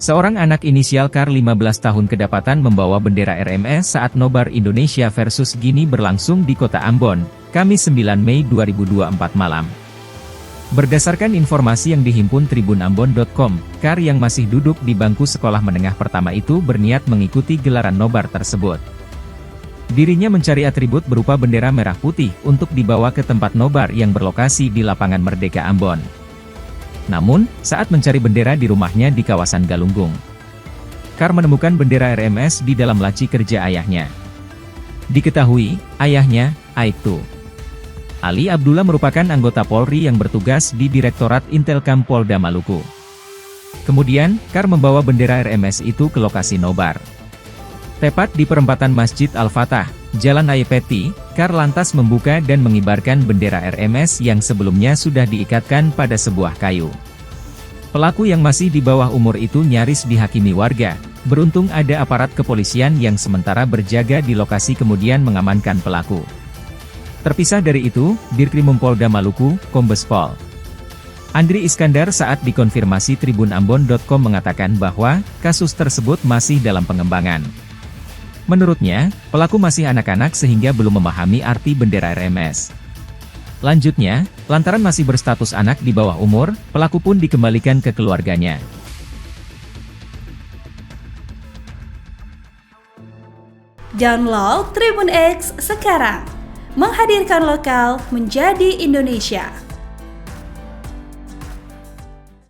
Seorang anak inisial KAR 15 tahun kedapatan membawa bendera RMS saat nobar Indonesia versus Guinea berlangsung di kota Ambon, Kamis 9 Mei 2024 malam. Berdasarkan informasi yang dihimpun tribunambon.com, KAR yang masih duduk di bangku sekolah menengah pertama itu berniat mengikuti gelaran nobar tersebut. Dirinya mencari atribut berupa bendera merah putih untuk dibawa ke tempat nobar yang berlokasi di Lapangan Merdeka Ambon. Namun, saat mencari bendera di rumahnya di kawasan Galunggung, KAR menemukan bendera RMS di dalam laci kerja ayahnya. Diketahui, ayahnya, Aibtu Ali Abdullah merupakan anggota Polri yang bertugas di Direktorat Intelkam Polda Maluku. Kemudian, KAR membawa bendera RMS itu ke lokasi nobar. Tepat di perempatan Masjid Al-Fatah, Jalan Ayepeti, KAR lantas membuka dan mengibarkan bendera RMS yang sebelumnya sudah diikatkan pada sebuah kayu. Pelaku yang masih di bawah umur itu nyaris dihakimi warga. Beruntung ada aparat kepolisian yang sementara berjaga di lokasi kemudian mengamankan pelaku. Terpisah dari itu, Dirkrimum Polda Maluku, Kombes Pol Andri Iskandar saat dikonfirmasi tribunambon.com mengatakan bahwa kasus tersebut masih dalam pengembangan. Menurutnya, pelaku masih anak-anak sehingga belum memahami arti bendera RMS. Lanjutnya, lantaran masih berstatus anak di bawah umur, pelaku pun dikembalikan ke keluarganya. Download Tribun X sekarang, menghadirkan lokal menjadi Indonesia.